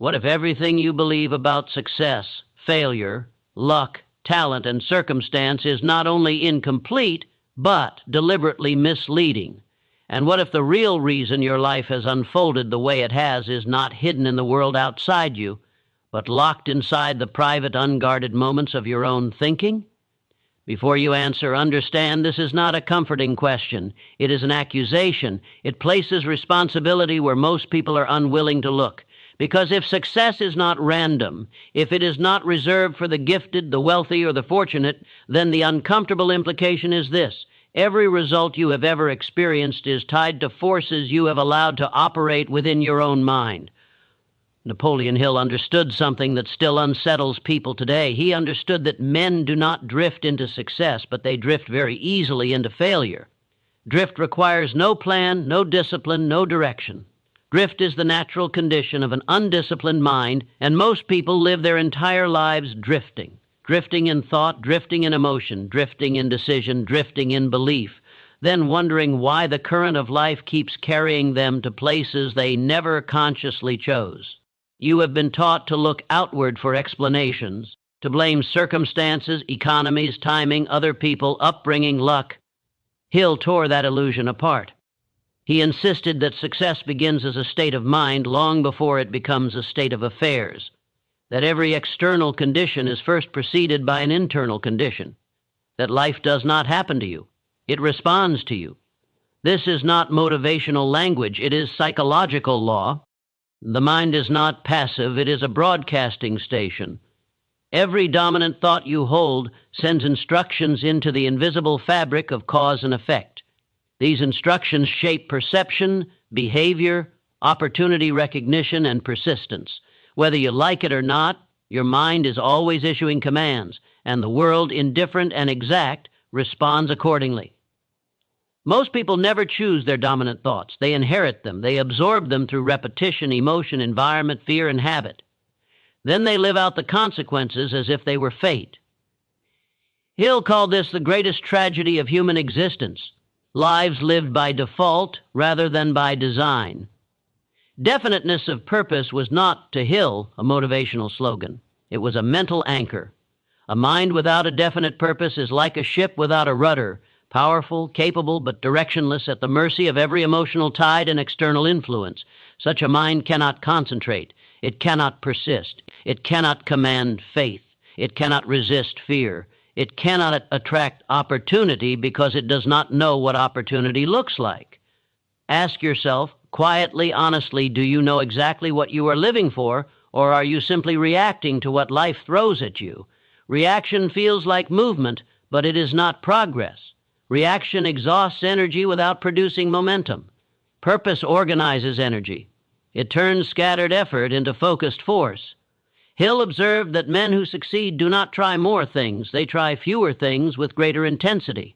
What if everything you believe about success, failure, luck, talent, and circumstance is not only incomplete, but deliberately misleading? And what if the real reason your life has unfolded the way it has is not hidden in the world outside you, but locked inside the private, unguarded moments of your own thinking? Before you answer, understand this is not a comforting question. It is an accusation. It places responsibility where most people are unwilling to look. Because if success is not random, if it is not reserved for the gifted, the wealthy, or the fortunate, then the uncomfortable implication is this: every result you have ever experienced is tied to forces you have allowed to operate within your own mind. Napoleon Hill understood something that still unsettles people today. He understood that men do not drift into success, but they drift very easily into failure. Drift requires no plan, no discipline, no direction. Drift is the natural condition of an undisciplined mind, and most people live their entire lives drifting. Drifting in thought, drifting in emotion, drifting in decision, drifting in belief, then wondering why the current of life keeps carrying them to places they never consciously chose. You have been taught to look outward for explanations, to blame circumstances, economies, timing, other people, upbringing, luck. Hill tore that illusion apart. He insisted that success begins as a state of mind long before it becomes a state of affairs, that every external condition is first preceded by an internal condition, that life does not happen to you, it responds to you. This is not motivational language, it is psychological law. The mind is not passive, it is a broadcasting station. Every dominant thought you hold sends instructions into the invisible fabric of cause and effect. These instructions shape perception, behavior, opportunity recognition, and persistence. Whether you like it or not, your mind is always issuing commands, and the world, indifferent and exact, responds accordingly. Most people never choose their dominant thoughts. They inherit them. They absorb them through repetition, emotion, environment, fear, and habit. Then they live out the consequences as if they were fate. Hill called this the greatest tragedy of human existence: lives lived by default rather than by design. Definiteness of purpose was not, to Hill, a motivational slogan. It was a mental anchor. A mind without a definite purpose is like a ship without a rudder, powerful, capable, but directionless, at the mercy of every emotional tide and external influence. Such a mind cannot concentrate. It cannot persist. It cannot command faith. It cannot resist fear. It cannot attract opportunity because it does not know what opportunity looks like. Ask yourself, quietly, honestly, do you know exactly what you are living for, or are you simply reacting to what life throws at you? Reaction feels like movement, but it is not progress. Reaction exhausts energy without producing momentum. Purpose organizes energy. It turns scattered effort into focused force. Hill observed that men who succeed do not try more things. They try fewer things with greater intensity.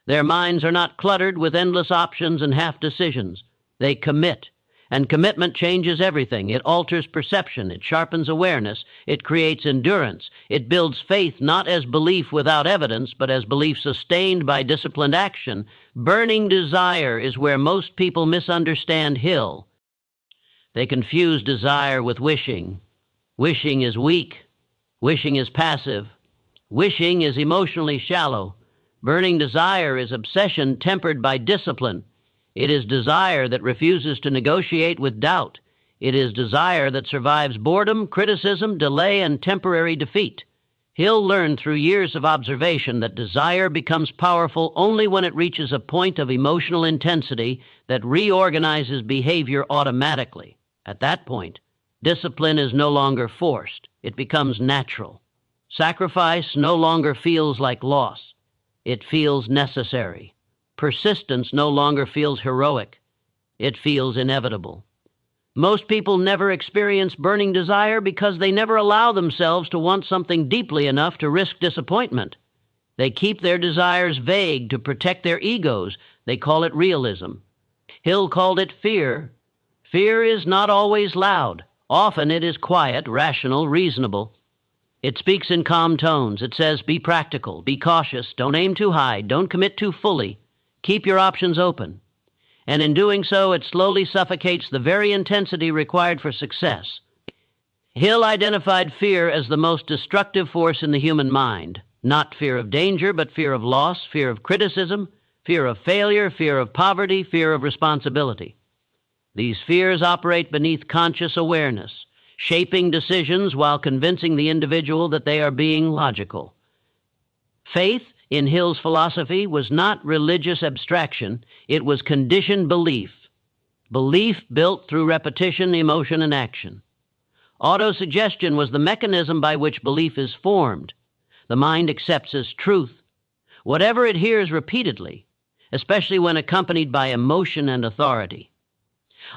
Their minds are not cluttered with endless options and half-decisions. They commit, and commitment changes everything. It alters perception. It sharpens awareness. It creates endurance. It builds faith not as belief without evidence, but as belief sustained by disciplined action. Burning desire is where most people misunderstand Hill. They confuse desire with wishing. Wishing is weak. Wishing is passive. Wishing is emotionally shallow. Burning desire is obsession tempered by discipline. It is desire that refuses to negotiate with doubt. It is desire that survives boredom, criticism, delay, and temporary defeat. Hill learned through years of observation that desire becomes powerful only when it reaches a point of emotional intensity that reorganizes behavior automatically. At that point, discipline is no longer forced. It becomes natural. Sacrifice no longer feels like loss. It feels necessary. Persistence no longer feels heroic. It feels inevitable. Most people never experience burning desire because they never allow themselves to want something deeply enough to risk disappointment. They keep their desires vague to protect their egos. They call it realism. Hill called it fear. Fear is not always loud. Often it is quiet, rational, reasonable. It speaks in calm tones. It says, be practical, be cautious, don't aim too high, don't commit too fully. Keep your options open. And in doing so, it slowly suffocates the very intensity required for success. Hill identified fear as the most destructive force in the human mind. Not fear of danger, but fear of loss, fear of criticism, fear of failure, fear of poverty, fear of responsibility. These fears operate beneath conscious awareness, shaping decisions while convincing the individual that they are being logical. Faith, in Hill's philosophy, was not religious abstraction, it was conditioned belief. Belief built through repetition, emotion, and action. Autosuggestion was the mechanism by which belief is formed. The mind accepts as truth whatever it hears repeatedly, especially when accompanied by emotion and authority.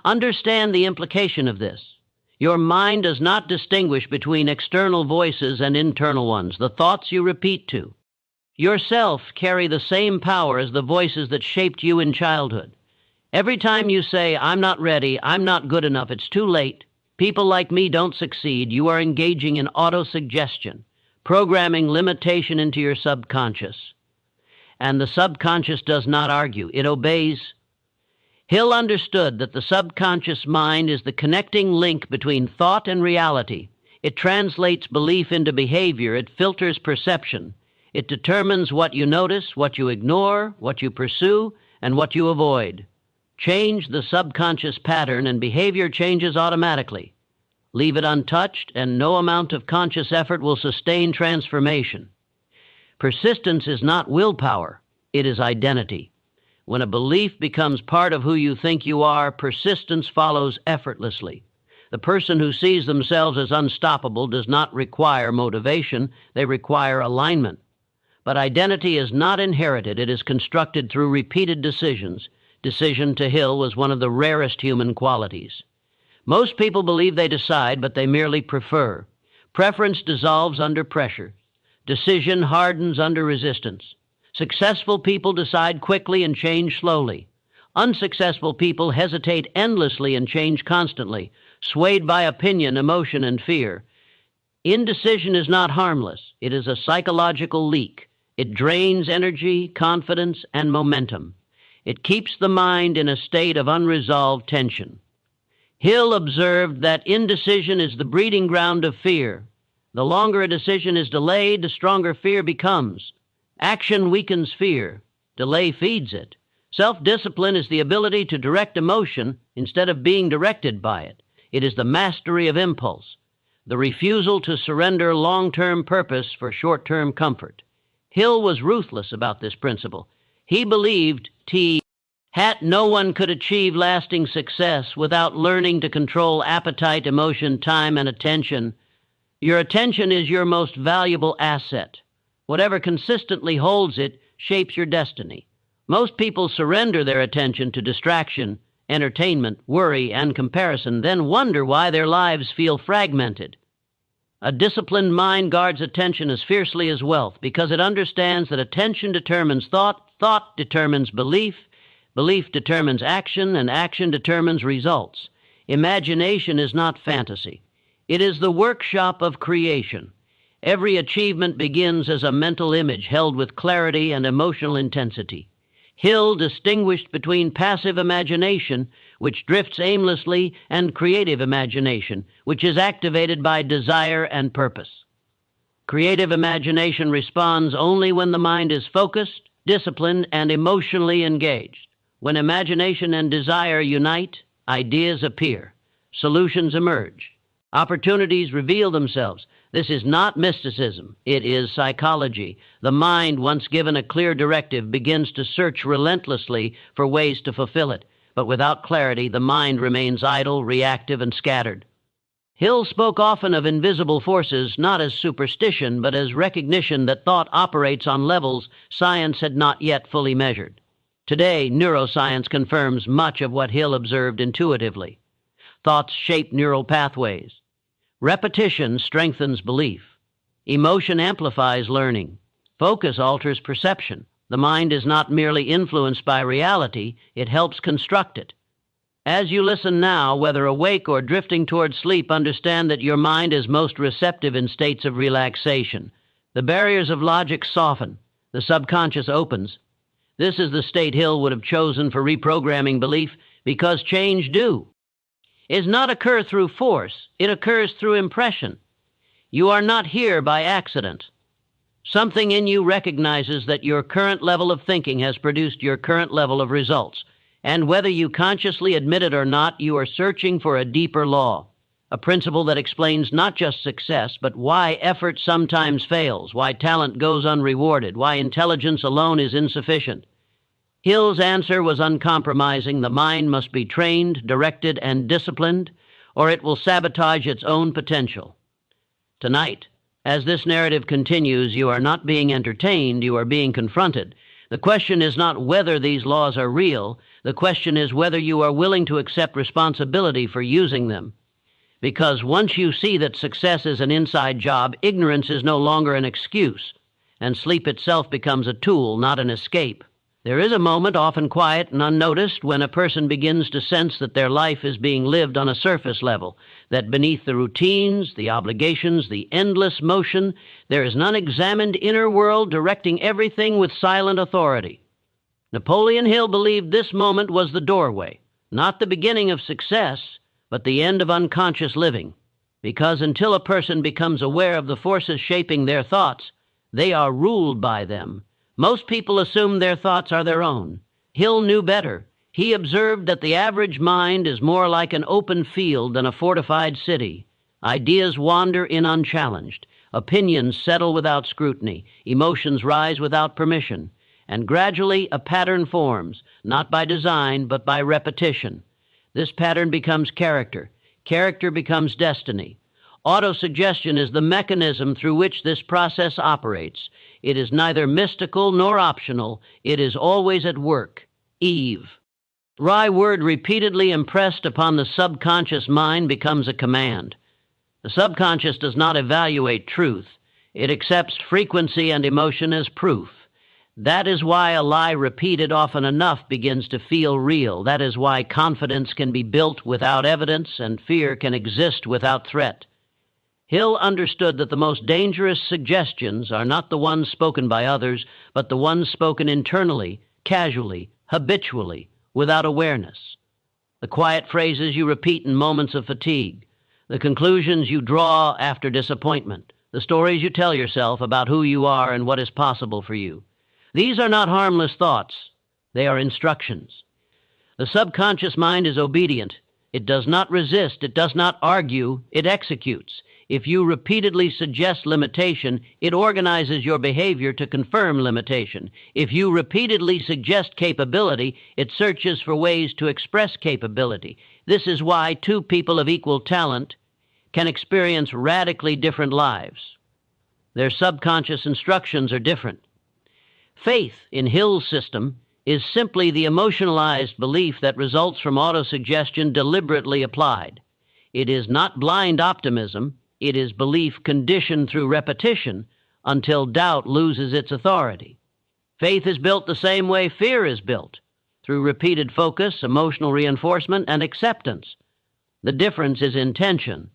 Understand the implication of this. Your mind does not distinguish between external voices and internal ones, the thoughts you repeat to. Yourself carry the same power as the voices that shaped you in childhood. Every time you say, "I'm not ready, I'm not good enough, it's too late, people like me don't succeed," you are engaging in autosuggestion, programming limitation into your subconscious. And the subconscious does not argue, it obeys. Hill understood that the subconscious mind is the connecting link between thought and reality. It translates belief into behavior, it filters perception. It determines what you notice, what you ignore, what you pursue, and what you avoid. Change the subconscious pattern and behavior changes automatically. Leave it untouched, and no amount of conscious effort will sustain transformation. Persistence is not willpower, it is identity. When a belief becomes part of who you think you are, persistence follows effortlessly. The person who sees themselves as unstoppable does not require motivation, they require alignment. But identity is not inherited, it is constructed through repeated decisions. Decision, to Hill, was one of the rarest human qualities. Most people believe they decide, but they merely prefer. Preference dissolves under pressure. Decision hardens under resistance. Successful people decide quickly and change slowly. Unsuccessful people hesitate endlessly and change constantly, swayed by opinion, emotion, and fear. Indecision is not harmless. It is a psychological leak. It drains energy, confidence, and momentum. It keeps the mind in a state of unresolved tension. Hill observed that indecision is the breeding ground of fear. The longer a decision is delayed, the stronger fear becomes. Action weakens fear. Delay feeds it. Self-discipline is the ability to direct emotion instead of being directed by it. It is the mastery of impulse, the refusal to surrender long-term purpose for short-term comfort. Hill was ruthless about this principle. He believed no one could achieve lasting success without learning to control appetite, emotion, time, and attention. Your attention is your most valuable asset. Whatever consistently holds it shapes your destiny. Most people surrender their attention to distraction, entertainment, worry, and comparison, then wonder why their lives feel fragmented. A disciplined mind guards attention as fiercely as wealth because it understands that attention determines thought, thought determines belief, belief determines action, and action determines results. Imagination is not fantasy. It is the workshop of creation. Every achievement begins as a mental image held with clarity and emotional intensity. Hill distinguished between passive imagination, which drifts aimlessly, and creative imagination, which is activated by desire and purpose. Creative imagination responds only when the mind is focused, disciplined, and emotionally engaged. When imagination and desire unite, ideas appear, solutions emerge, opportunities reveal themselves. This is not mysticism, it is psychology. The mind, once given a clear directive, begins to search relentlessly for ways to fulfill it. But without clarity, the mind remains idle, reactive, and scattered. Hill spoke often of invisible forces, not as superstition, but as recognition that thought operates on levels science had not yet fully measured. Today, neuroscience confirms much of what Hill observed intuitively. Thoughts shape neural pathways. Repetition strengthens belief. Emotion amplifies learning. Focus alters perception. The mind is not merely influenced by reality, it helps construct it. As you listen now, whether awake or drifting toward sleep, understand that your mind is most receptive in states of relaxation. The barriers of logic soften. The subconscious opens. This is the state Hill would have chosen for reprogramming belief because change due. is not occur through force, it occurs through impression. You are not here by accident. Something in you recognizes that your current level of thinking has produced your current level of results, and whether you consciously admit it or not, you are searching for a deeper law, a principle that explains not just success, but why effort sometimes fails, why talent goes unrewarded, why intelligence alone is insufficient. Hill's answer was uncompromising. The mind must be trained, directed, and disciplined, or it will sabotage its own potential. Tonight, as this narrative continues, you are not being entertained, you are being confronted. The question is not whether these laws are real, the question is whether you are willing to accept responsibility for using them. Because once you see that success is an inside job, ignorance is no longer an excuse, and sleep itself becomes a tool, not an escape. There is a moment, often quiet and unnoticed, when a person begins to sense that their life is being lived on a surface level, that beneath the routines, the obligations, the endless motion, there is an unexamined inner world directing everything with silent authority. Napoleon Hill believed this moment was the doorway, not the beginning of success, but the end of unconscious living. Because until a person becomes aware of the forces shaping their thoughts, they are ruled by them. Most people assume their thoughts are their own. Hill knew better. He observed that the average mind is more like an open field than a fortified city. Ideas wander in unchallenged. Opinions settle without scrutiny. Emotions rise without permission. And gradually a pattern forms, not by design, but by repetition. This pattern becomes character. Character becomes destiny. Autosuggestion is the mechanism through which this process operates. It is neither mystical nor optional. It is always at work. Eve. Wry word repeatedly impressed upon the subconscious mind becomes a command. The subconscious does not evaluate truth. It accepts frequency and emotion as proof. That is why a lie repeated often enough begins to feel real. That is why confidence can be built without evidence and fear can exist without threat. Hill understood that the most dangerous suggestions are not the ones spoken by others, but the ones spoken internally, casually, habitually, without awareness. The quiet phrases you repeat in moments of fatigue, the conclusions you draw after disappointment, the stories you tell yourself about who you are and what is possible for you. These are not harmless thoughts. They are instructions. The subconscious mind is obedient. It does not resist. It does not argue. It executes. If you repeatedly suggest limitation, it organizes your behavior to confirm limitation. If you repeatedly suggest capability, it searches for ways to express capability. This is why two people of equal talent can experience radically different lives. Their subconscious instructions are different. Faith, in Hill's system, is simply the emotionalized belief that results from autosuggestion deliberately applied. It is not blind optimism. It is belief conditioned through repetition until doubt loses its authority. Faith is built the same way fear is built, through repeated focus, emotional reinforcement, and acceptance. The difference is intention.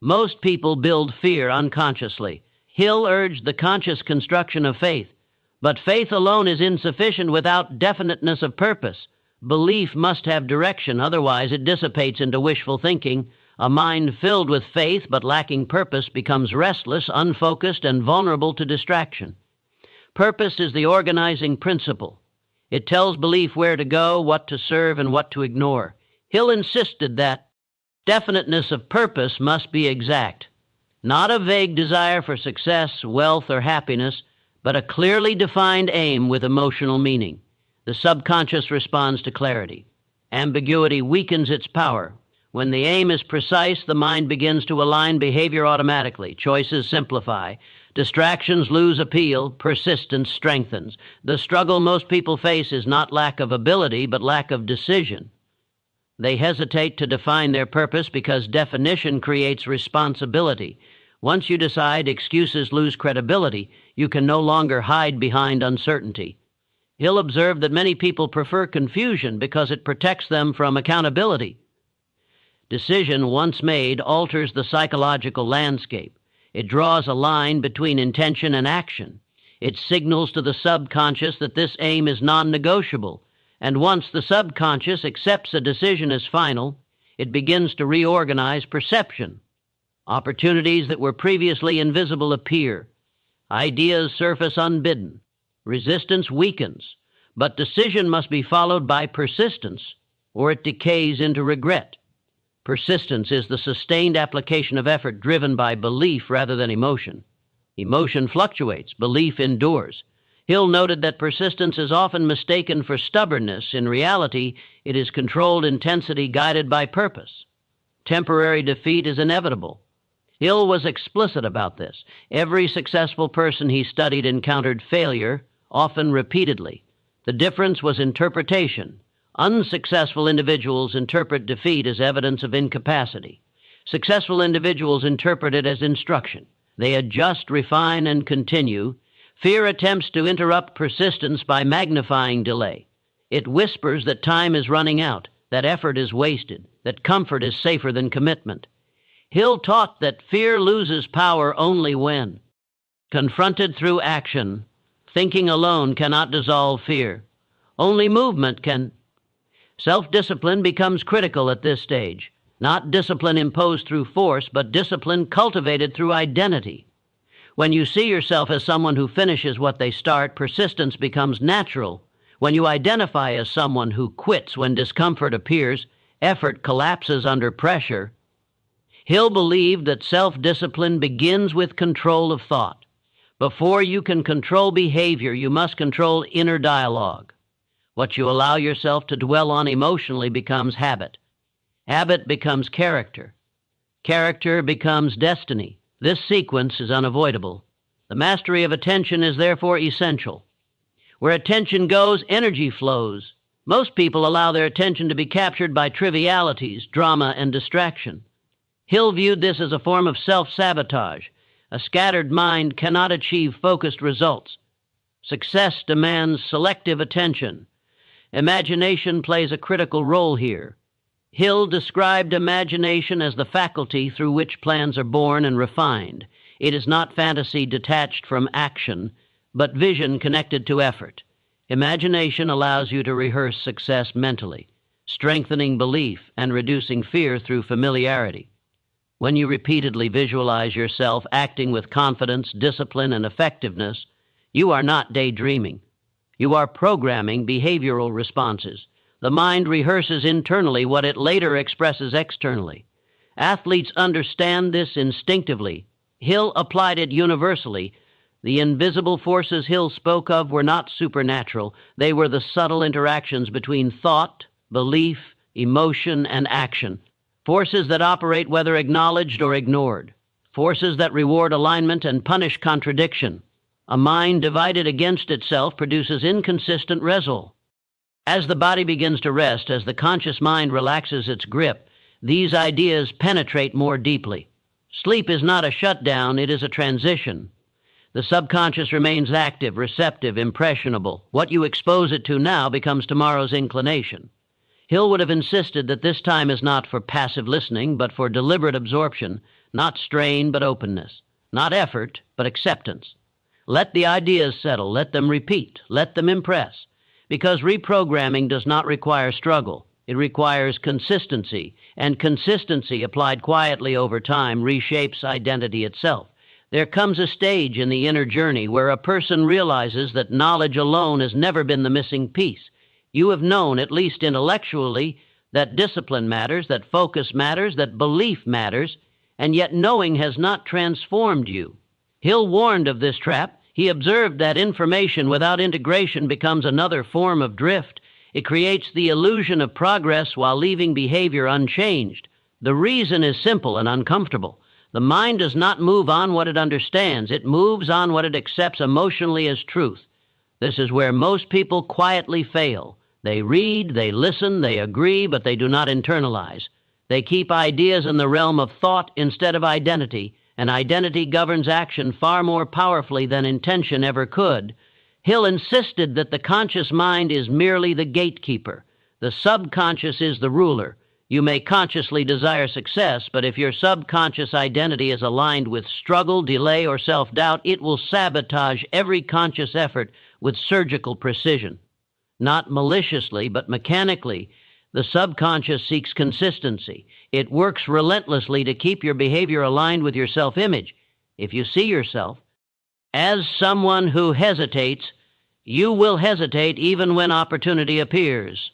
Most people build fear unconsciously. Hill urged the conscious construction of faith, but faith alone is insufficient without definiteness of purpose. Belief must have direction, otherwise it dissipates into wishful thinking. A mind filled with faith but lacking purpose becomes restless, unfocused, and vulnerable to distraction. Purpose is the organizing principle. It tells belief where to go, what to serve, and what to ignore. Hill insisted that definiteness of purpose must be exact, not a vague desire for success, wealth, or happiness, but a clearly defined aim with emotional meaning. The subconscious responds to clarity. Ambiguity weakens its power. When the aim is precise, the mind begins to align behavior automatically. Choices simplify. Distractions lose appeal. Persistence strengthens. The struggle most people face is not lack of ability, but lack of decision. They hesitate to define their purpose because definition creates responsibility. Once you decide, excuses lose credibility. You can no longer hide behind uncertainty. Hill observed that many people prefer confusion because it protects them from accountability. Decision, once made, alters the psychological landscape. It draws a line between intention and action. It signals to the subconscious that this aim is non-negotiable. And once the subconscious accepts a decision as final, It begins to reorganize perception. Opportunities that were previously invisible appear. Ideas surface unbidden. Resistance weakens. But decision must be followed by persistence, or it decays into regret. Persistence is the sustained application of effort driven by belief rather than emotion. Emotion fluctuates, belief endures. Hill noted that persistence is often mistaken for stubbornness. In reality, it is controlled intensity guided by purpose. Temporary defeat is inevitable. Hill was explicit about this. Every successful person he studied encountered failure, often repeatedly. The difference was interpretation. Unsuccessful individuals interpret defeat as evidence of incapacity. Successful individuals interpret it as instruction. They adjust, refine, and continue. Fear attempts to interrupt persistence by magnifying delay. It whispers that time is running out, that effort is wasted, that comfort is safer than commitment. Hill taught that fear loses power only when confronted through action. Thinking alone cannot dissolve fear. Only movement can. Self-discipline becomes critical at this stage. Not discipline imposed through force, but discipline cultivated through identity. When you see yourself as someone who finishes what they start, persistence becomes natural. When you identify as someone who quits when discomfort appears, effort collapses under pressure. Hill believed that self-discipline begins with control of thought. Before you can control behavior, you must control inner dialogue. What you allow yourself to dwell on emotionally becomes habit. Habit becomes character. Character becomes destiny. This sequence is unavoidable. The mastery of attention is therefore essential. Where attention goes, energy flows. Most people allow their attention to be captured by trivialities, drama, and distraction. Hill viewed this as a form of self-sabotage. A scattered mind cannot achieve focused results. Success demands selective attention. Imagination plays a critical role here. Hill described imagination as the faculty through which plans are born and refined. It is not fantasy detached from action, but vision connected to effort. Imagination allows you to rehearse success mentally, strengthening belief and reducing fear through familiarity. When you repeatedly visualize yourself acting with confidence, discipline, and effectiveness, you are not daydreaming. You are programming behavioral responses. The mind rehearses internally what it later expresses externally. Athletes understand this instinctively. Hill applied it universally. The invisible forces Hill spoke of were not supernatural. They were the subtle interactions between thought, belief, emotion, and action. Forces that operate whether acknowledged or ignored. Forces that reward alignment and punish contradiction. A mind divided against itself produces inconsistent result. As the body begins to rest, as the conscious mind relaxes its grip, these ideas penetrate more deeply. Sleep is not a shutdown, it is a transition. The subconscious remains active, receptive, impressionable. What you expose it to now becomes tomorrow's inclination. Hill would have insisted that this time is not for passive listening, but for deliberate absorption, not strain, but openness, not effort, but acceptance. Let the ideas settle, let them repeat, let them impress, because reprogramming does not require struggle. It requires consistency, and consistency applied quietly over time reshapes identity itself. There comes a stage in the inner journey where a person realizes that knowledge alone has never been the missing piece. You have known, at least intellectually, that discipline matters, that focus matters, that belief matters, and yet knowing has not transformed you. Hill warned of this trap. He observed that information without integration becomes another form of drift. It creates the illusion of progress while leaving behavior unchanged. The reason is simple and uncomfortable. The mind does not move on what it understands. It moves on what it accepts emotionally as truth. This is where most people quietly fail. They read, they listen, they agree, but they do not internalize. They keep ideas in the realm of thought instead of identity, and identity governs action far more powerfully than intention ever could. Hill insisted that the conscious mind is merely the gatekeeper. The subconscious is the ruler. You may consciously desire success, but if your subconscious identity is aligned with struggle, delay, or self-doubt, it will sabotage every conscious effort with surgical precision. Not maliciously, but mechanically, The subconscious seeks consistency. It works relentlessly to keep your behavior aligned with your self-image. If you see yourself as someone who hesitates, you will hesitate even when opportunity appears.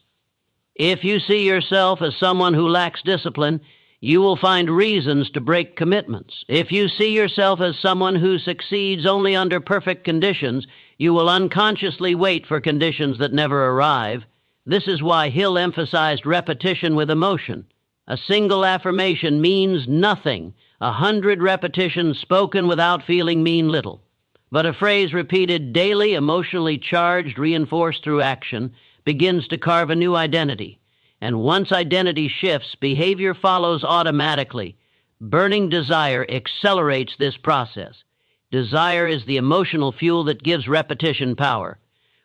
If you see yourself as someone who lacks discipline, you will find reasons to break commitments. If you see yourself as someone who succeeds only under perfect conditions, you will unconsciously wait for conditions that never arrive. This is why Hill emphasized repetition with emotion. A single affirmation means nothing. 100 repetitions spoken without feeling mean little. But a phrase repeated daily, emotionally charged, reinforced through action, begins to carve a new identity. And once identity shifts, behavior follows automatically. Burning desire accelerates this process. Desire is the emotional fuel that gives repetition power.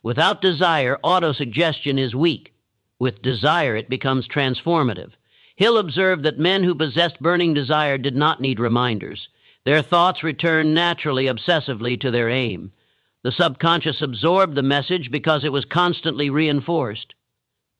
Without desire, autosuggestion is weak. With desire, it becomes transformative. Hill observed that men who possessed burning desire did not need reminders. Their thoughts returned naturally, obsessively to their aim. The subconscious absorbed the message because it was constantly reinforced.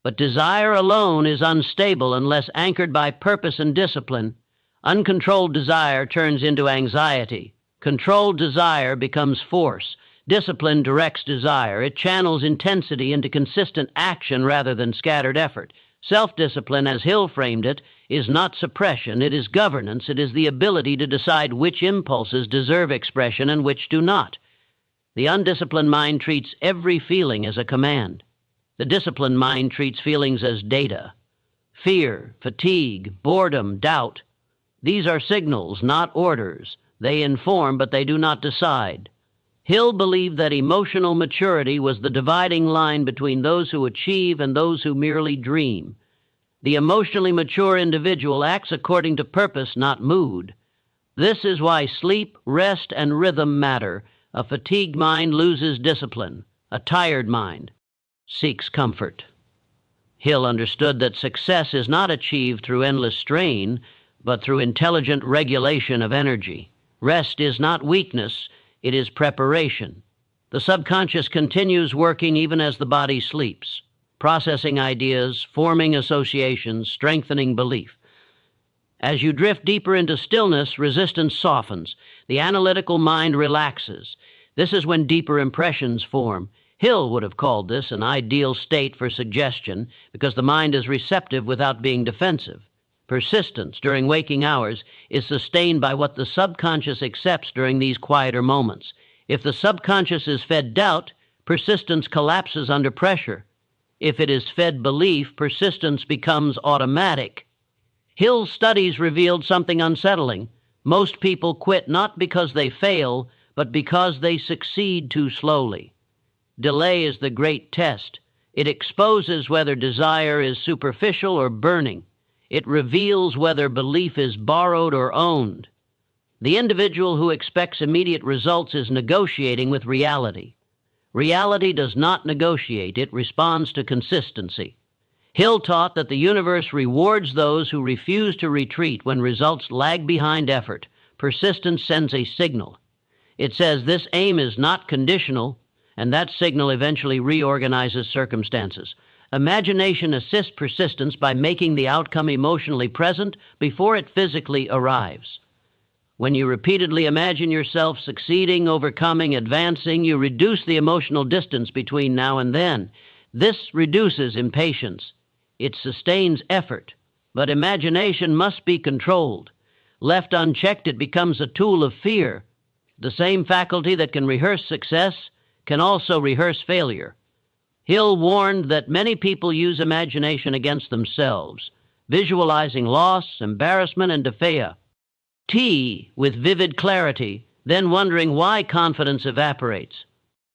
But desire alone is unstable unless anchored by purpose and discipline. Uncontrolled desire turns into anxiety. Controlled desire becomes force. Discipline directs desire. It channels intensity into consistent action rather than scattered effort. Self-discipline, as Hill framed it, is not suppression. It is governance. It is the ability to decide which impulses deserve expression and which do not. The undisciplined mind treats every feeling as a command. The disciplined mind treats feelings as data. Fear, fatigue, boredom, doubt. These are signals, not orders. They inform, but they do not decide. Hill believed that emotional maturity was the dividing line between those who achieve and those who merely dream. The emotionally mature individual acts according to purpose, not mood. This is why sleep, rest, and rhythm matter. A fatigued mind loses discipline. A tired mind seeks comfort. Hill understood that success is not achieved through endless strain, but through intelligent regulation of energy. Rest is not weakness, it is preparation. The subconscious continues working even as the body sleeps, processing ideas, forming associations, strengthening belief. As you drift deeper into stillness, resistance softens. The analytical mind relaxes. This is when deeper impressions form. Hill would have called this an ideal state for suggestion because the mind is receptive without being defensive. Persistence during waking hours is sustained by what the subconscious accepts during these quieter moments. If the subconscious is fed doubt, persistence collapses under pressure. If it is fed belief, persistence becomes automatic. Hill's studies revealed something unsettling. Most people quit not because they fail, but because they succeed too slowly. Delay is the great test. It exposes whether desire is superficial or burning. It reveals whether belief is borrowed or owned. The individual who expects immediate results is negotiating with reality. Reality does not negotiate. It responds to consistency. Hill taught that the universe rewards those who refuse to retreat when results lag behind effort. Persistence sends a signal. It says this aim is not conditional, and that signal eventually reorganizes circumstances. Imagination assists persistence by making the outcome emotionally present before it physically arrives. When you repeatedly imagine yourself succeeding, overcoming, advancing, you reduce the emotional distance between now and then. This reduces impatience. It sustains effort, but imagination must be controlled. Left unchecked, it becomes a tool of fear. The same faculty that can rehearse success can also rehearse failure. Hill warned that many people use imagination against themselves, visualizing loss, embarrassment, and defeat. With vivid clarity, then wondering why confidence evaporates.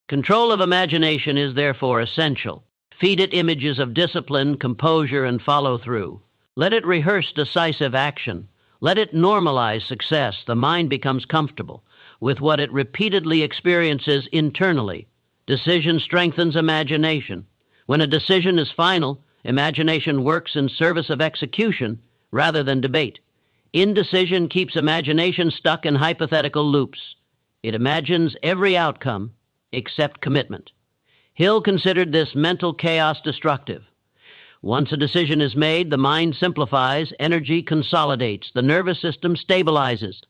Control of imagination is therefore essential. Feed it images of discipline, composure, and follow-through. Let it rehearse decisive action. Let it normalize success. The mind becomes comfortable with what it repeatedly experiences internally. Decision strengthens imagination. When a decision is final, imagination works in service of execution rather than debate. Indecision keeps imagination stuck in hypothetical loops. It imagines every outcome except commitment. Hill considered this mental chaos destructive. Once a decision is made, the mind simplifies, energy consolidates, the nervous system stabilizes.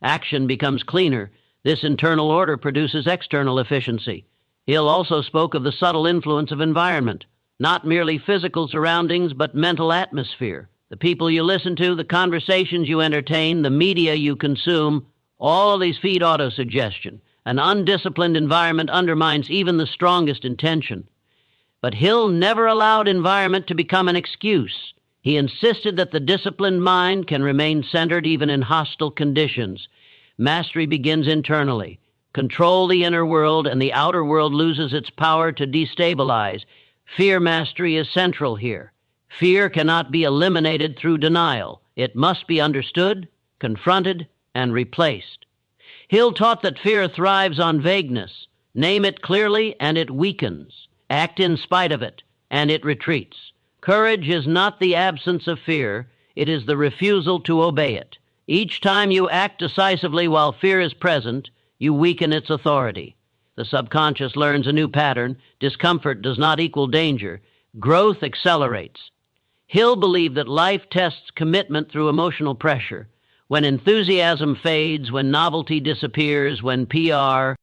Action becomes cleaner. This internal order produces external efficiency. Hill also spoke of the subtle influence of environment, not merely physical surroundings, but mental atmosphere. The people you listen to, the conversations you entertain, the media you consume, all of these feed autosuggestion. An undisciplined environment undermines even the strongest intention. But Hill never allowed environment to become an excuse. He insisted that the disciplined mind can remain centered even in hostile conditions. Mastery begins internally. Control the inner world, and the outer world loses its power to destabilize. Fear mastery is central here. Fear cannot be eliminated through denial. It must be understood, confronted, and replaced. Hill taught that fear thrives on vagueness. Name it clearly, and it weakens. Act in spite of it, and it retreats. Courage is not the absence of fear. It is the refusal to obey it. Each time you act decisively while fear is present, you weaken its authority. The subconscious learns a new pattern. Discomfort does not equal danger. Growth accelerates. Hill believed that life tests commitment through emotional pressure. When enthusiasm fades, when novelty disappears, when PR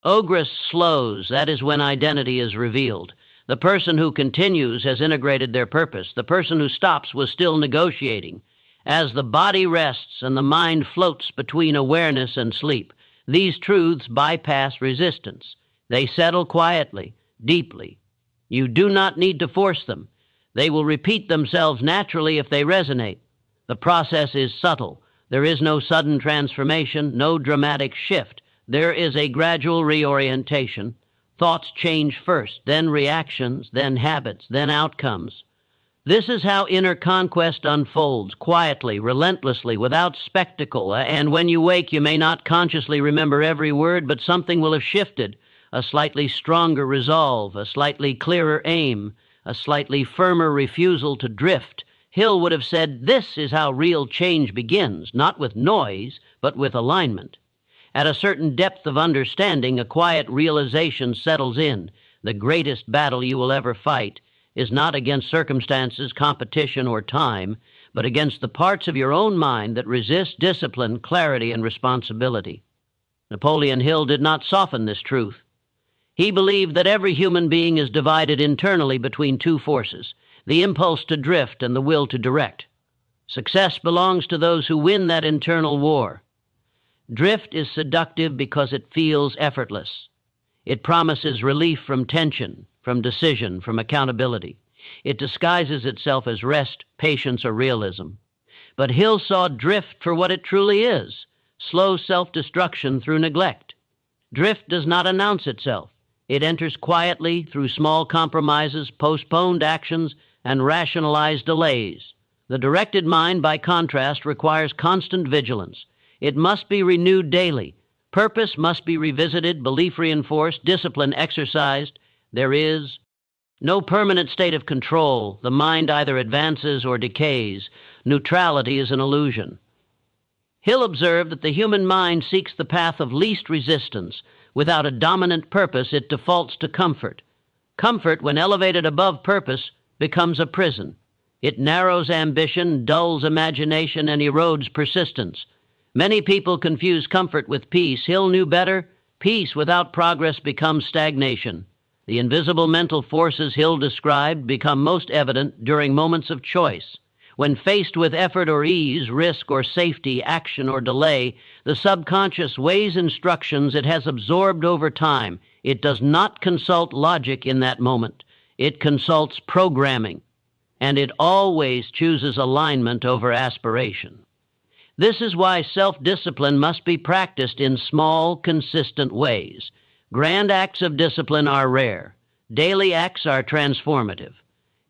ogress slows, that is when identity is revealed. The person who continues has integrated their purpose. The person who stops was still negotiating. As the body rests and the mind floats between awareness and sleep, these truths bypass resistance. They settle quietly, deeply. You do not need to force them. They will repeat themselves naturally if they resonate. The process is subtle. There is no sudden transformation, no dramatic shift. There is a gradual reorientation. Thoughts change first, then reactions, then habits, then outcomes. This is how inner conquest unfolds, quietly, relentlessly, without spectacle. And when you wake, you may not consciously remember every word, but something will have shifted. A slightly stronger resolve, a slightly clearer aim, a slightly firmer refusal to drift. Hill would have said, this is how real change begins, not with noise, but with alignment. At a certain depth of understanding, a quiet realization settles in. The greatest battle you will ever fight is not against circumstances, competition, or time, but against the parts of your own mind that resist discipline, clarity, and responsibility. Napoleon Hill did not soften this truth. He believed that every human being is divided internally between two forces, the impulse to drift and the will to direct. Success belongs to those who win that internal war. Drift is seductive because it feels effortless. It promises relief from tension, from decision, from accountability. It disguises itself as rest, patience, or realism. But Hill saw drift for what it truly is, slow self-destruction through neglect. Drift does not announce itself. It enters quietly through small compromises, postponed actions, and rationalized delays. The directed mind, by contrast, requires constant vigilance. It must be renewed daily. Purpose must be revisited, belief reinforced, discipline exercised. There is no permanent state of control. The mind either advances or decays. Neutrality is an illusion. Hill observed that the human mind seeks the path of least resistance. Without a dominant purpose, it defaults to comfort. Comfort, when elevated above purpose, becomes a prison. It narrows ambition, dulls imagination, and erodes persistence. Many people confuse comfort with peace. Hill knew better. Peace without progress becomes stagnation. The invisible mental forces Hill described become most evident during moments of choice. When faced with effort or ease, risk or safety, action or delay, the subconscious weighs instructions it has absorbed over time. It does not consult logic in that moment. It consults programming, and it always chooses alignment over aspiration. This is why self-discipline must be practiced in small, consistent ways. Grand acts of discipline are rare. Daily acts are transformative.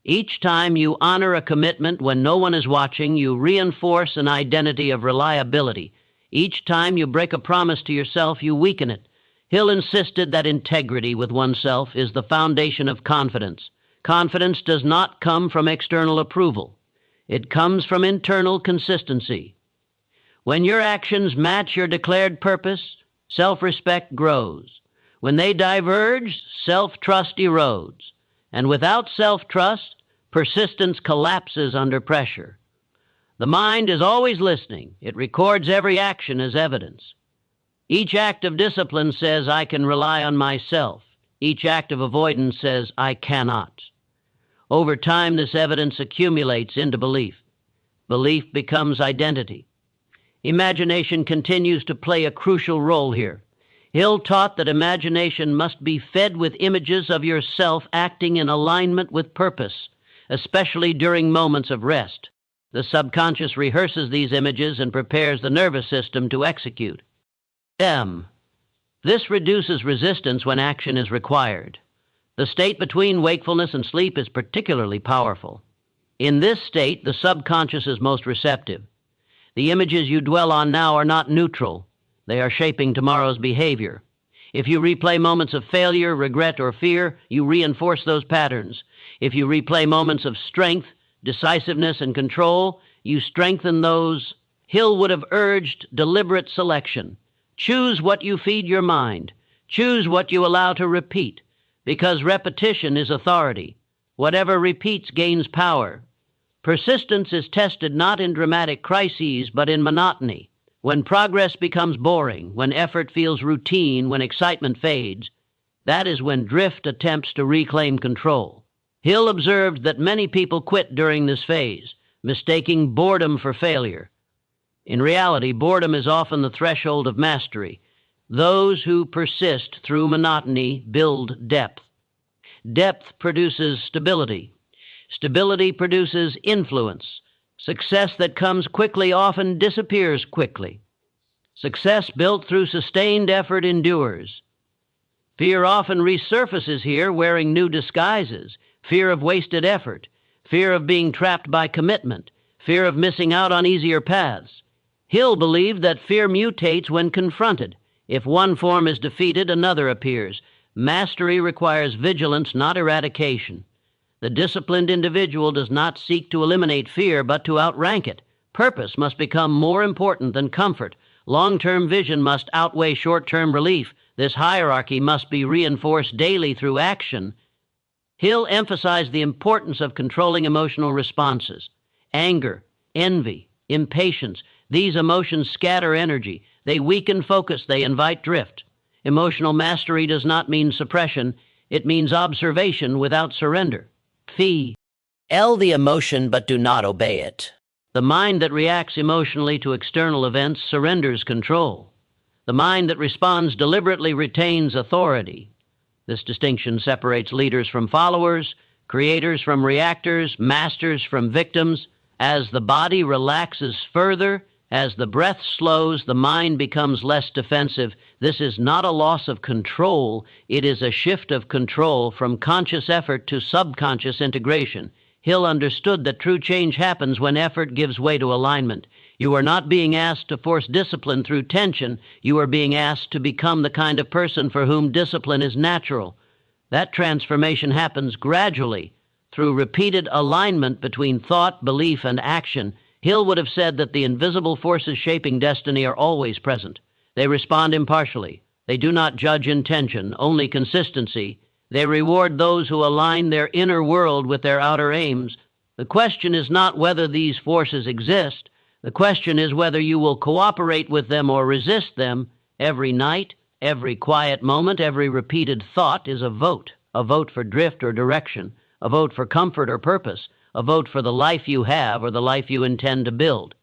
Each time you honor a commitment when no one is watching, you reinforce an identity of reliability. Each time you break a promise to yourself, you weaken it. Hill insisted that integrity with oneself is the foundation of confidence. Confidence does not come from external approval. It comes from internal consistency. When your actions match your declared purpose, self-respect grows. When they diverge, self-trust erodes. And without self-trust, Persistence collapses under pressure. The mind is always listening. It records every action as evidence. Each act of discipline says, I can rely on myself. Each act of avoidance says, I cannot. Over time, this evidence accumulates into belief. Belief becomes identity. Imagination continues to play a crucial role here. Hill taught that imagination must be fed with images of yourself acting in alignment with purpose, especially during moments of rest. The subconscious rehearses these images and prepares the nervous system to execute. This reduces resistance when action is required. The state between wakefulness and sleep is particularly powerful. In this state, the subconscious is most receptive. The images you dwell on now are not neutral. They are shaping tomorrow's behavior. If you replay moments of failure, regret, or fear, you reinforce those patterns. If you replay moments of strength, decisiveness, and control, you strengthen those. Hill would have urged deliberate selection. Choose what you feed your mind. Choose what you allow to repeat, because repetition is authority. Whatever repeats gains power. Persistence is tested not in dramatic crises, but in monotony. When progress becomes boring, when effort feels routine, when excitement fades, that is when drift attempts to reclaim control. Hill observed that many people quit during this phase, mistaking boredom for failure. In reality, boredom is often the threshold of mastery. Those who persist through monotony build depth. Depth produces stability. Stability produces influence. Success that comes quickly often disappears quickly. Success built through sustained effort endures. Fear often resurfaces here wearing new disguises. Fear of wasted effort, fear of being trapped by commitment, fear of missing out on easier paths. Hill believed that fear mutates when confronted. If one form is defeated, another appears. Mastery requires vigilance, not eradication. The disciplined individual does not seek to eliminate fear, but to outrank it. Purpose must become more important than comfort. Long-term vision must outweigh short-term relief. This hierarchy must be reinforced daily through action. Hill emphasized the importance of controlling emotional responses. Anger, envy, impatience, these emotions scatter energy. They weaken focus. They invite drift. Emotional mastery does not mean suppression. It means observation without surrender. The emotion, but do not obey it. The mind that reacts emotionally to external events surrenders control. The mind that responds deliberately retains authority. This distinction separates leaders from followers, creators from reactors, masters from victims. As the body relaxes further, as the breath slows, the mind becomes less defensive. This is not a loss of control. It is a shift of control from conscious effort to subconscious integration. Hill understood that true change happens when effort gives way to alignment. You are not being asked to force discipline through tension. You are being asked to become the kind of person for whom discipline is natural. That transformation happens gradually through repeated alignment between thought, belief, and action. Hill would have said that the invisible forces shaping destiny are always present. They respond impartially. They do not judge intention, only consistency. They reward those who align their inner world with their outer aims. The question is not whether these forces exist. The question is whether you will cooperate with them or resist them. Every night, every quiet moment, every repeated thought is a vote for drift or direction, a vote for comfort or purpose, a vote for the life you have or the life you intend to build.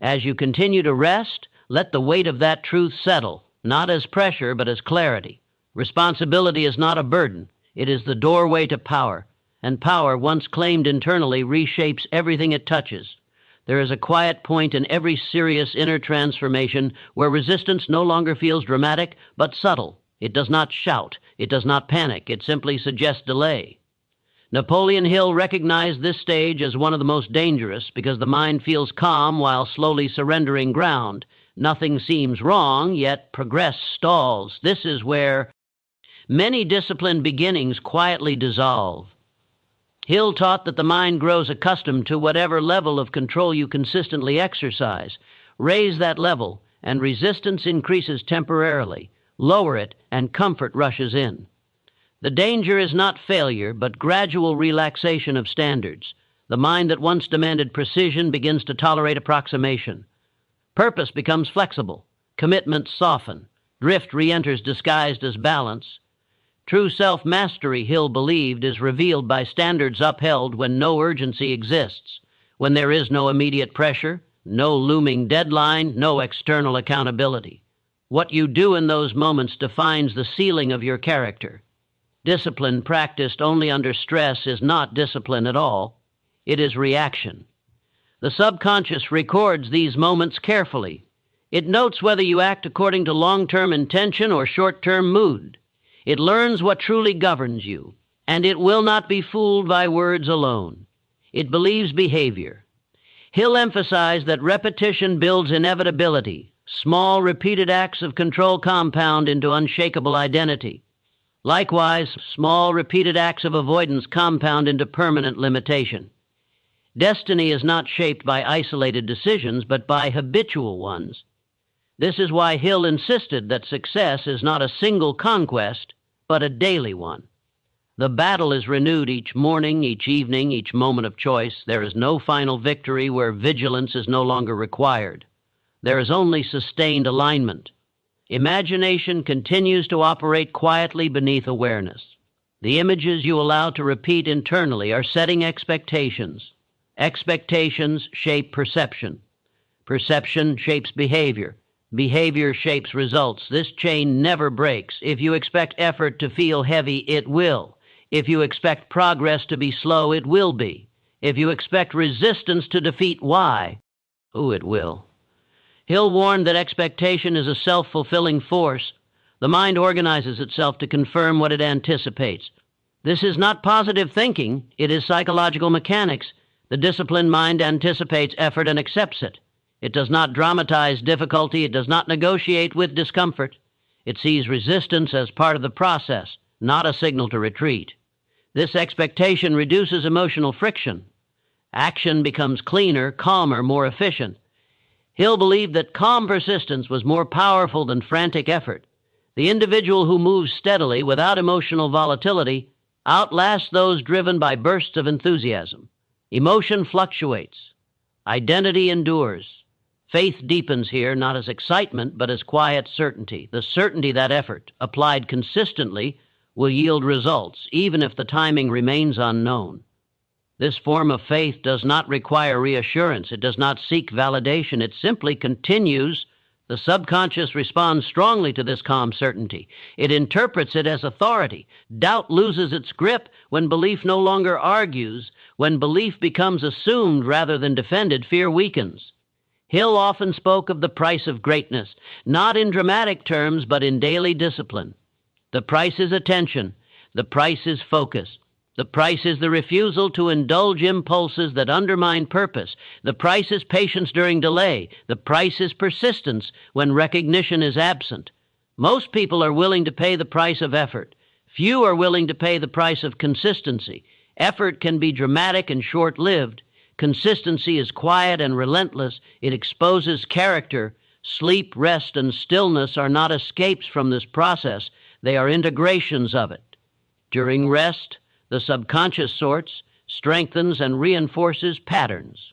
As you continue to rest, let the weight of that truth settle, not as pressure, but as clarity. Responsibility is not a burden. It is the doorway to power, and power, once claimed internally, reshapes everything it touches. There is a quiet point in every serious inner transformation where resistance no longer feels dramatic, but subtle. It does not shout. It does not panic. It simply suggests delay. Napoleon Hill recognized this stage as one of the most dangerous because the mind feels calm while slowly surrendering ground. Nothing seems wrong, yet progress stalls. This is where many disciplined beginnings quietly dissolve. Hill taught that the mind grows accustomed to whatever level of control you consistently exercise. Raise that level, and resistance increases temporarily. Lower it, and comfort rushes in. The danger is not failure, but gradual relaxation of standards. The mind that once demanded precision begins to tolerate approximation. Purpose becomes flexible. Commitments soften. Drift re-enters disguised as balance. True self-mastery, Hill believed, is revealed by standards upheld when no urgency exists, when there is no immediate pressure, no looming deadline, no external accountability. What you do in those moments defines the ceiling of your character. Discipline practiced only under stress is not discipline at all. It is reaction. The subconscious records these moments carefully. It notes whether you act according to long-term intention or short-term mood. It learns what truly governs you, and it will not be fooled by words alone. It believes behavior. Hill emphasized that repetition builds inevitability. Small, repeated acts of control compound into unshakable identity. Likewise, small, repeated acts of avoidance compound into permanent limitation. Destiny is not shaped by isolated decisions, but by habitual ones. This is why Hill insisted that success is not a single conquest, but a daily one. The battle is renewed each morning, each evening, each moment of choice. There is no final victory where vigilance is no longer required. There is only sustained alignment. Imagination continues to operate quietly beneath awareness. The images you allow to repeat internally are setting expectations. Expectations shape perception. Perception shapes behavior. Behavior shapes results. This chain never breaks. If you expect effort to feel heavy, it will. If you expect progress to be slow, it will be. If you expect resistance to defeat why, it will. Hill warned that expectation is a self-fulfilling force. The mind organizes itself to confirm what it anticipates. This is not positive thinking. It is psychological mechanics. The disciplined mind anticipates effort and accepts it. It does not dramatize difficulty. It does not negotiate with discomfort. It sees resistance as part of the process, not a signal to retreat. This expectation reduces emotional friction. Action becomes cleaner, calmer, more efficient. Hill believed that calm persistence was more powerful than frantic effort. The individual who moves steadily without emotional volatility outlasts those driven by bursts of enthusiasm. Emotion fluctuates. Identity endures. Faith deepens here, not as excitement, but as quiet certainty. The certainty that effort, applied consistently, will yield results, even if the timing remains unknown. This form of faith does not require reassurance. It does not seek validation. It simply continues. The subconscious responds strongly to this calm certainty. It interprets it as authority. Doubt loses its grip when belief no longer argues. When belief becomes assumed rather than defended, fear weakens. Hill often spoke of the price of greatness, not in dramatic terms, but in daily discipline. The price is attention. The price is focus. The price is the refusal to indulge impulses that undermine purpose. The price is patience during delay. The price is persistence when recognition is absent. Most people are willing to pay the price of effort. Few are willing to pay the price of consistency. Effort can be dramatic and short-lived. Consistency is quiet and relentless. It exposes character. Sleep, rest, and stillness are not escapes from this process. They are integrations of it. During rest, the subconscious sorts, strengthens, and reinforces patterns.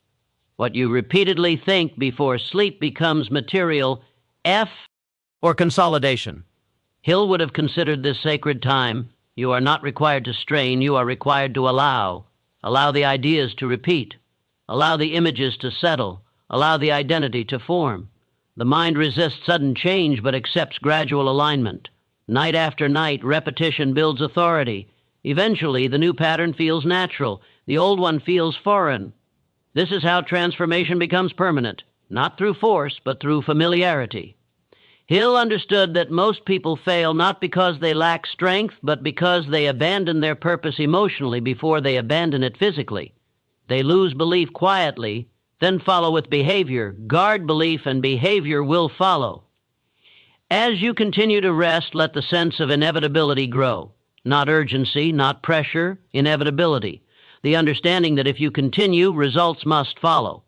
What you repeatedly think before sleep becomes material or consolidation. Hill would have considered this sacred time. You are not required to strain. You are required to allow. Allow the ideas to repeat. Allow the images to settle. Allow the identity to form. The mind resists sudden change but accepts gradual alignment. Night after night, repetition builds authority. Eventually, the new pattern feels natural. The old one feels foreign. This is how transformation becomes permanent, not through force, but through familiarity. Hill understood that most people fail not because they lack strength, but because they abandon their purpose emotionally before they abandon it physically. They lose belief quietly, then follow with behavior. Guard belief and behavior will follow. As you continue to rest, let the sense of inevitability grow. Not urgency, not pressure, inevitability. The understanding that if you continue, results must follow.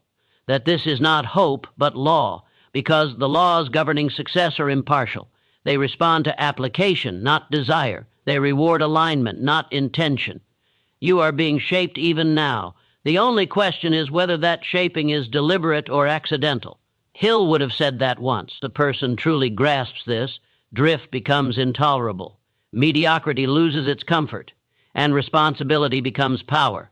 That this is not hope, but law, because the laws governing success are impartial. They respond to application, not desire. They reward alignment, not intention. You are being shaped even now. The only question is whether that shaping is deliberate or accidental. Hill would have said that once. The person truly grasps this, drift becomes intolerable. Mediocrity loses its comfort, and responsibility becomes power.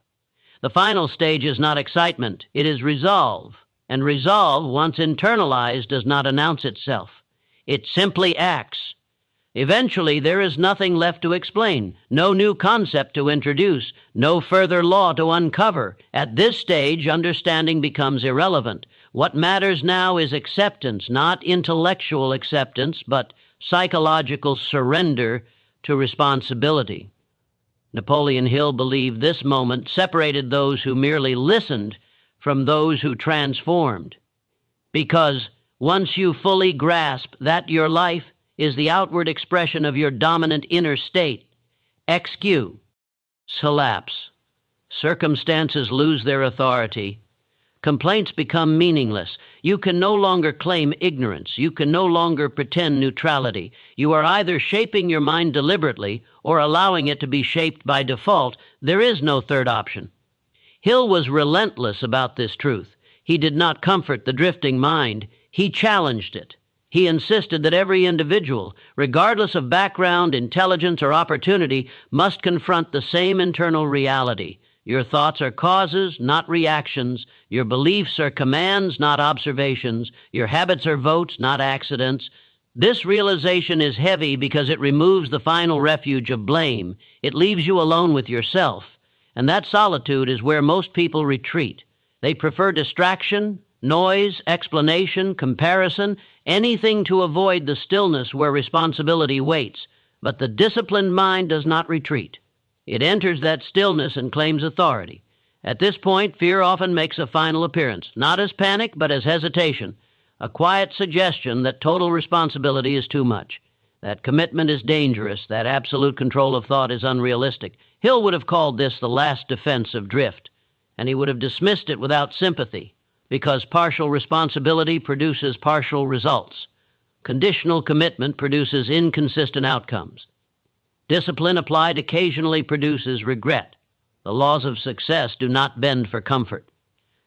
The final stage is not excitement, it is resolve. And resolve, once internalized, does not announce itself. It simply acts. Eventually, there is nothing left to explain, no new concept to introduce, no further law to uncover. At this stage, understanding becomes irrelevant. What matters now is acceptance, not intellectual acceptance, but psychological surrender to responsibility. Napoleon Hill believed this moment separated those who merely listened from those who transformed. Because once you fully grasp that your life is the outward expression of your dominant inner state, XQ, collapse. Circumstances lose their authority. Complaints become meaningless. You can no longer claim ignorance. You can no longer pretend neutrality. You are either shaping your mind deliberately or allowing it to be shaped by default. There is no third option. Hill was relentless about this truth. He did not comfort the drifting mind. He challenged it. He insisted that every individual, regardless of background, intelligence, or opportunity, must confront the same internal reality. Your thoughts are causes, not reactions. Your beliefs are commands, not observations. Your habits are votes, not accidents. This realization is heavy because it removes the final refuge of blame. It leaves you alone with yourself. And that solitude is where most people retreat. They prefer distraction, noise, explanation, comparison, anything to avoid the stillness where responsibility waits. But the disciplined mind does not retreat. It enters that stillness and claims authority. At this point, fear often makes a final appearance, not as panic, but as hesitation, a quiet suggestion that total responsibility is too much, that commitment is dangerous, that absolute control of thought is unrealistic. Hill would have called this the last defense of drift, and he would have dismissed it without sympathy, because partial responsibility produces partial results. Conditional commitment produces inconsistent outcomes. Discipline applied occasionally produces regret. The laws of success do not bend for comfort.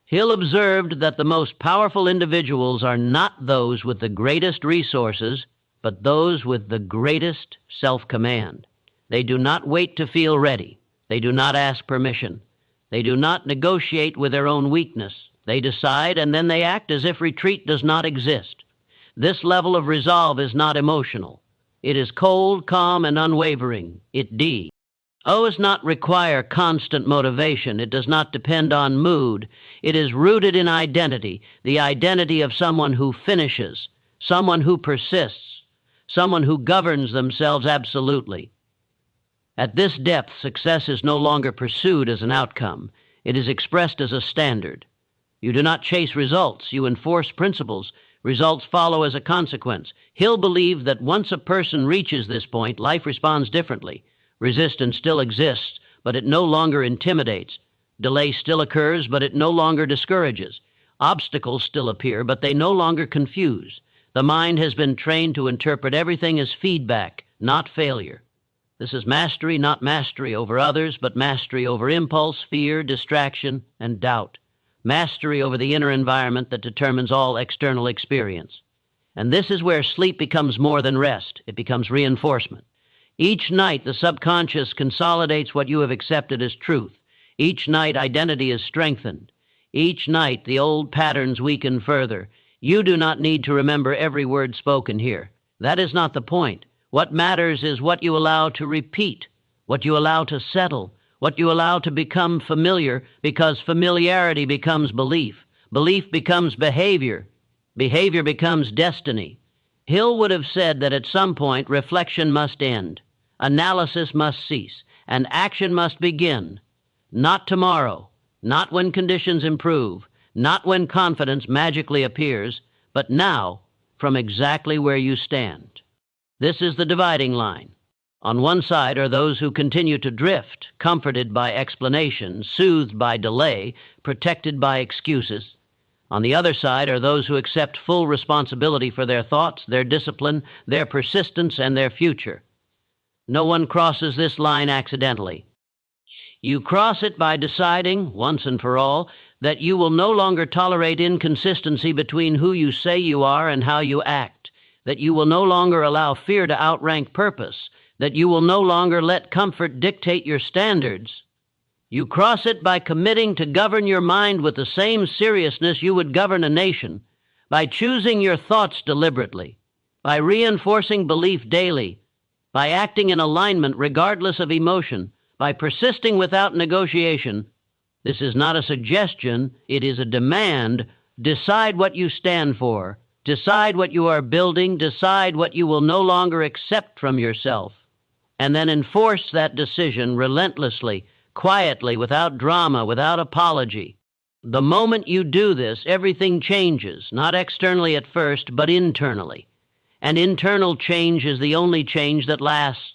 Hill observed that the most powerful individuals are not those with the greatest resources, but those with the greatest self-command. They do not wait to feel ready. They do not ask permission. They do not negotiate with their own weakness. They decide and then they act as if retreat does not exist. This level of resolve is not emotional. It is cold, calm, and unwavering. It does not require constant motivation. It does not depend on mood. It is rooted in identity, the identity of someone who finishes, someone who persists, someone who governs themselves absolutely. At this depth, success is no longer pursued as an outcome. It is expressed as a standard. You do not chase results. You enforce principles. Results follow as a consequence. Hill believed that once a person reaches this point, life responds differently. Resistance still exists, but it no longer intimidates. Delay still occurs, but it no longer discourages. Obstacles still appear, but they no longer confuse. The mind has been trained to interpret everything as feedback, not failure. This is mastery, not mastery over others, but mastery over impulse, fear, distraction, and doubt. Mastery over the inner environment that determines all external experience. And this is where sleep becomes more than rest. It becomes reinforcement. Each night, the subconscious consolidates what you have accepted as truth. Each night, identity is strengthened. Each night, the old patterns weaken further. You do not need to remember every word spoken here. That is not the point. What matters is what you allow to repeat, what you allow to settle, what you allow to become familiar, because familiarity becomes belief. Belief becomes behavior. Behavior becomes destiny. Hill would have said that at some point reflection must end, analysis must cease, and action must begin. Not tomorrow, not when conditions improve, not when confidence magically appears, but now, from exactly where you stand. This is the dividing line. On one side are those who continue to drift, comforted by explanation, soothed by delay, protected by excuses. On the other side are those who accept full responsibility for their thoughts, their discipline, their persistence, and their future. No one crosses this line accidentally. You cross it by deciding, once and for all, that you will no longer tolerate inconsistency between who you say you are and how you act, that you will no longer allow fear to outrank purpose, that you will no longer let comfort dictate your standards. You cross it by committing to govern your mind with the same seriousness you would govern a nation, by choosing your thoughts deliberately, by reinforcing belief daily, by acting in alignment regardless of emotion, by persisting without negotiation. This is not a suggestion, it is a demand. Decide what you stand for. Decide what you are building. Decide what you will no longer accept from yourself. And then enforce that decision relentlessly, quietly, without drama, without apology. The moment you do this, everything changes, not externally at first, but internally. And internal change is the only change that lasts.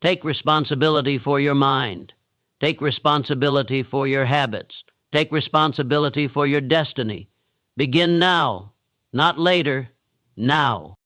Take responsibility for your mind. Take responsibility for your habits. Take responsibility for your destiny. Begin now, not later, now.